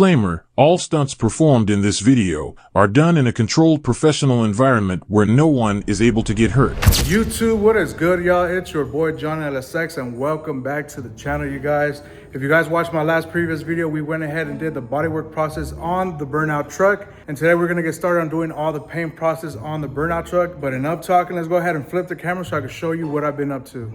Disclaimer, all stunts performed in this video are done in a controlled professional environment where no one is able to get hurt. YouTube, what is good, y'all? It's your boy John LSX and welcome back to the channel, you guys. If you guys watched my last previous video, we went ahead and did the bodywork process on the Burnout truck. And today we're gonna get started on doing all the paint process on the Burnout truck. But enough talking, let's go ahead and flip the camera so I can show you what I've been up to.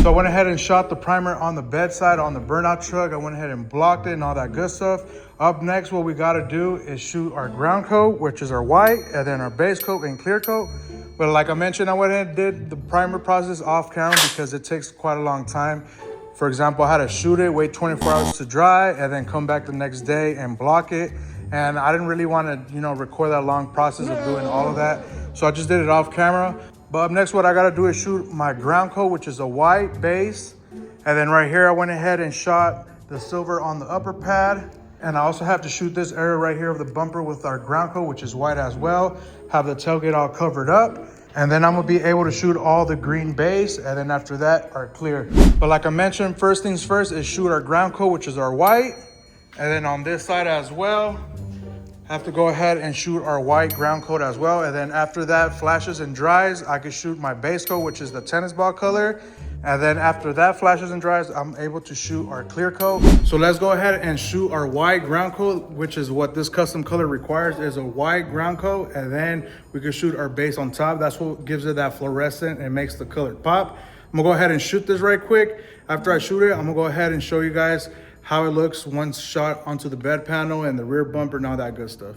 So I went ahead and shot the primer on the bedside on the Burnout truck. I went ahead and blocked it and all that good stuff. Up next, what we gotta do is shoot our ground coat, which is our white, and then our base coat and clear coat. But like I mentioned, I went ahead and did the primer process off camera because it takes quite a long time. For example, I had to shoot it, wait 24 hours to dry, and then come back the next day and block it. And I didn't really want to, record that long process of doing all of that. So I just did it off camera. But up next, what I gotta do is shoot my ground coat, which is a white base. And then right here, I went ahead and shot the silver on the upper pad. And I also have to shoot this area right here of the bumper with our ground coat, which is white as well. Have the tailgate all covered up. And then I'm gonna be able to shoot all the green base. And then after that, our clear. But like I mentioned, first things first is shoot our ground coat, which is our white. And then on this side as well, have to go ahead and shoot our white ground coat as well. And then after that flashes and dries, I can shoot my base coat, which is the tennis ball color. And then after that flashes and dries, I'm able to shoot our clear coat. So let's go ahead and shoot our white ground coat, which is what this custom color requires, is a white ground coat. And then we can shoot our base on top. That's what gives it that fluorescent and makes the color pop. I'm gonna go ahead and shoot this right quick. After I shoot it, I'm gonna go ahead and show you guys how it looks once shot onto the bed panel and the rear bumper and all that good stuff.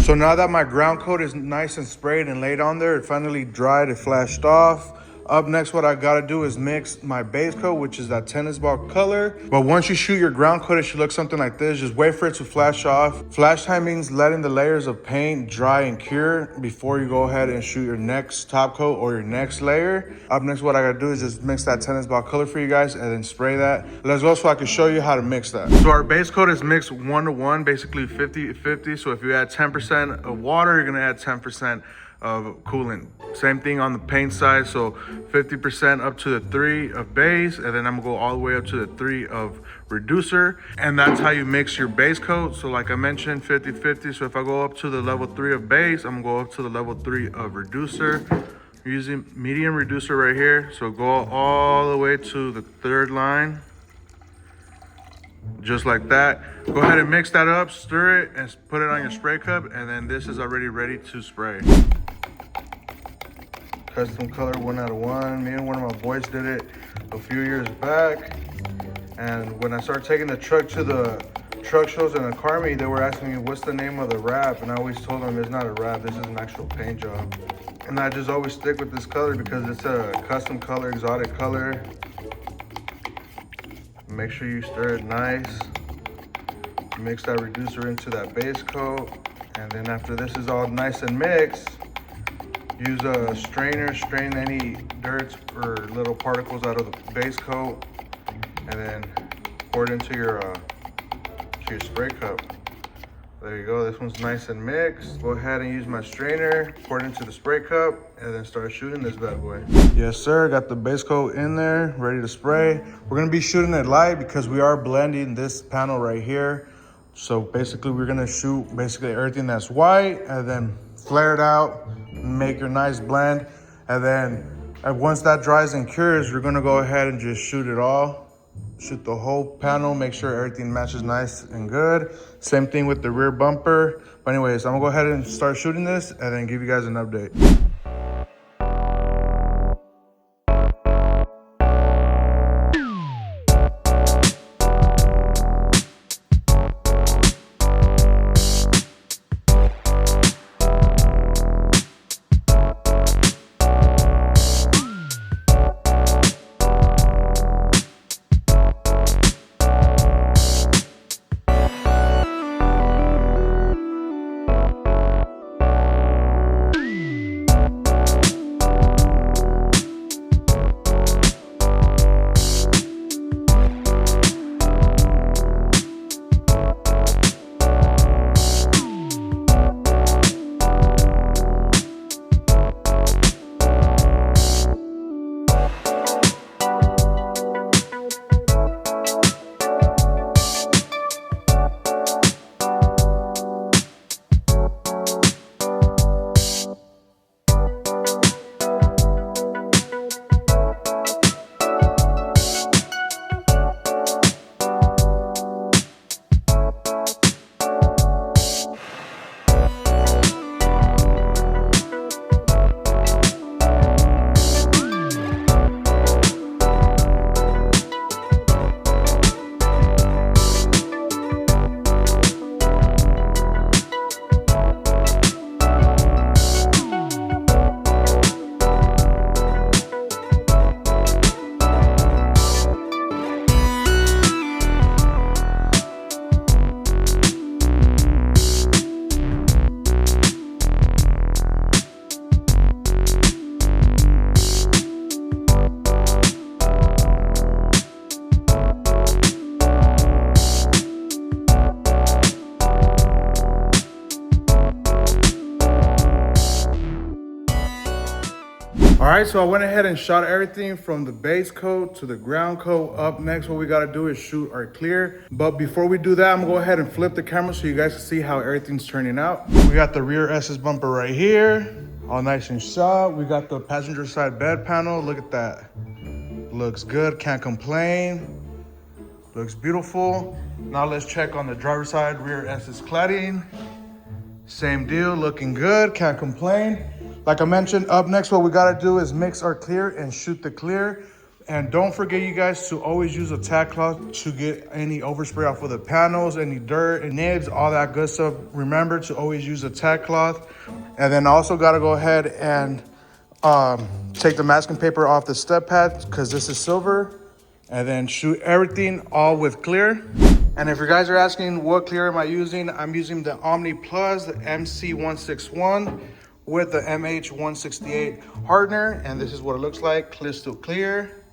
So now that my ground coat is nice and sprayed and laid on there, it finally dried, it flashed off. Up next, what I gotta do is mix my base coat, which is that tennis ball color. But once you shoot your ground coat, it should look something like this. Just wait for it to flash off. Flash time means letting the layers of paint dry and cure before you go ahead and shoot your next top coat or your next layer. Up next, what I gotta do is just mix that tennis ball color for you guys and then spray that. Let's go so I can show you how to mix that. So our base coat is mixed 1-to-1, basically 50-50. So if you add 10% of water, you're gonna add 10% of coolant. Same thing on the paint side, so 50% up to the 3 of base, and then I'm gonna go all the way up to the 3 of reducer, and that's how you mix your base coat. So like I mentioned, 50-50. So if I go up to the level 3 of base, I'm gonna go up to the level 3 of reducer. We're using medium reducer right here, so go all the way to the 3rd line. Just like that. Go ahead and mix that up, stir it, and put it on your spray cup, and then this is already ready to spray. Custom color 1-out-of-1. Me and one of my boys did it a few years back. And when I started taking the truck to the truck shows in the car meet, they were asking me what's the name of the wrap, and I always told them it's not a wrap, this is an actual paint job. And I just always stick with this color because it's a custom color, exotic color. Make sure you stir it nice. Mix that reducer into that base coat. And then after this is all nice and mixed, use a strainer, strain any dirt or little particles out of the base coat, and then pour it into your spray cup. There you go, this one's nice and mixed. Go ahead and use my strainer, pour it into the spray cup, and then start shooting this bad boy. Yes sir, got the base coat in there, ready to spray. We're gonna be shooting it light because we are blending this panel right here. So basically we're gonna shoot everything that's white and then flare it out, make your nice blend. And then And once that dries and cures, you're gonna go ahead and just shoot it all. Shoot the whole panel, make sure everything matches nice and good. Same thing with the rear bumper. But anyways, I'm gonna go ahead and start shooting this and then give you guys an update. All right, so I went ahead and shot everything from the base coat to the ground coat. Up next, what we gotta do is shoot our clear. But before we do that, I'm gonna go ahead and flip the camera so you guys can see how everything's turning out. We got the rear SS bumper right here, all nice and shot. We got the passenger side bed panel. Look at that. Looks good, can't complain. Looks beautiful. Now let's check on the driver's side rear SS cladding. Same deal, looking good, can't complain. Like I mentioned, up next, what we gotta do is mix our clear and shoot the clear. And don't forget, you guys, to always use a tack cloth to get any overspray off of the panels, any dirt and nibs, all that good stuff. Remember to always use a tack cloth. And then also gotta go ahead and take the masking paper off the step pad because this is silver. And then shoot everything all with clear. And if you guys are asking what clear am I using, I'm using the Omni Plus, the MC161 with the MH168 hardener. And this is what it looks like, crystal clear.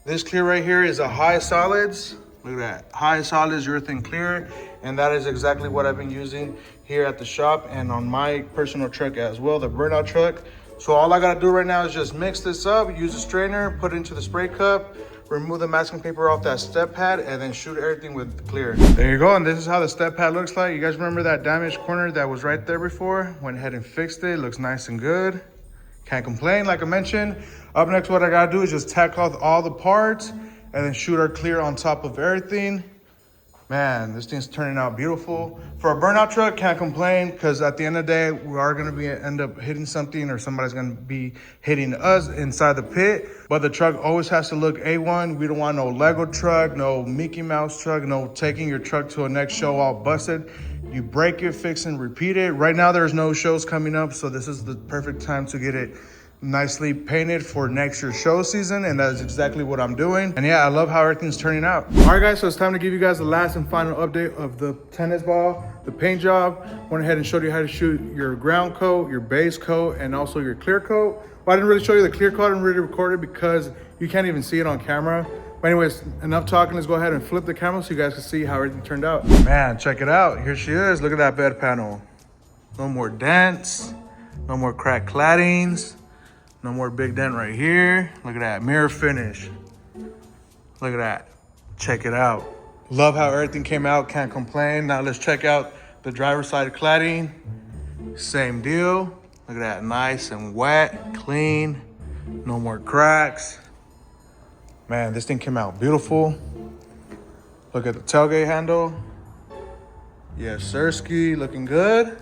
This clear right here is a high solids. Look at that, high solids urethane clear. And that is exactly what I've been using here at the shop and on my personal truck as well, the Burnout truck. So all I gotta do right now is just mix this up, use a strainer, put it into the spray cup, remove the masking paper off that step pad, and then shoot everything with clear. There you go, and this is how the step pad looks like. You guys remember that damaged corner that was right there before? Went ahead and fixed it, looks nice and good. Can't complain, like I mentioned. Up next, what I gotta do is just tack off all the parts and then shoot our clear on top of everything. Man, this thing's turning out beautiful. For a Burnout truck, can't complain, because at the end of the day, we are gonna end up hitting something, or somebody's gonna be hitting us inside the pit. But the truck always has to look A1. We don't want no Lego truck, no Mickey Mouse truck, no taking your truck to a next show all busted. You break it, fix and repeat it. Right now, there's no shows coming up, so this is the perfect time to get it nicely painted for next year's show season, and that's exactly what I'm doing. And yeah, I love how everything's turning out. All right, guys, so it's time to give you guys the last and final update of the tennis ball, the paint job. Went ahead and showed you how to shoot your ground coat, your base coat, and also your clear coat. Well, I didn't really show you the clear coat, I didn't really record it because you can't even see it on camera. But anyways, enough talking. Let's go ahead and flip the camera so you guys can see how everything turned out. Man, check it out. Here she is. Look at that bed panel. No more dents, no more cracked claddings. No more big dent right here. Look at that mirror finish. Look at that. Check it out. Love how everything came out. Can't complain. Now let's check out the driver's side cladding. Same deal. Look at that. Nice and wet, clean. No more cracks. Man, this thing came out beautiful. Look at the tailgate handle. Yes, sirski, looking good.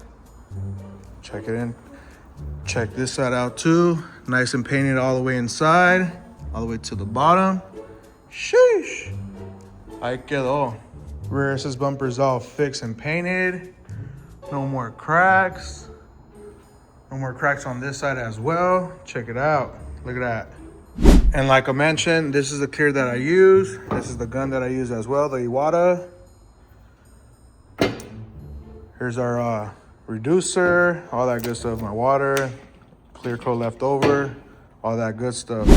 Check it in. Check this side out too. Nice and painted all the way inside, all the way to the bottom. Sheesh. Ahí quedó. Rear assist bumper is all fixed and painted. No more cracks. No more cracks on this side as well. Check it out. Look at that. And like I mentioned, this is the clear that I use. This is the gun that I use as well, the Iwata. Here's our reducer, all that good stuff. My water, clear coat left over, all that good stuff.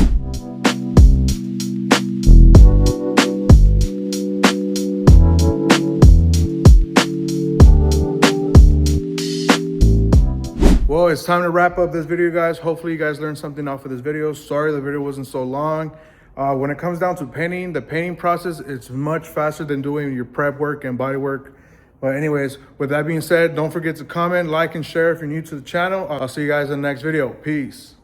Well, it's time to wrap up this video, guys. Hopefully you guys learned something off of this video. Sorry the video wasn't so long. When it comes down to painting, the painting process, it's much faster than doing your prep work and body work. But anyways, with that being said, don't forget to comment, like, and share if you're new to the channel. I'll see you guys in the next video. Peace.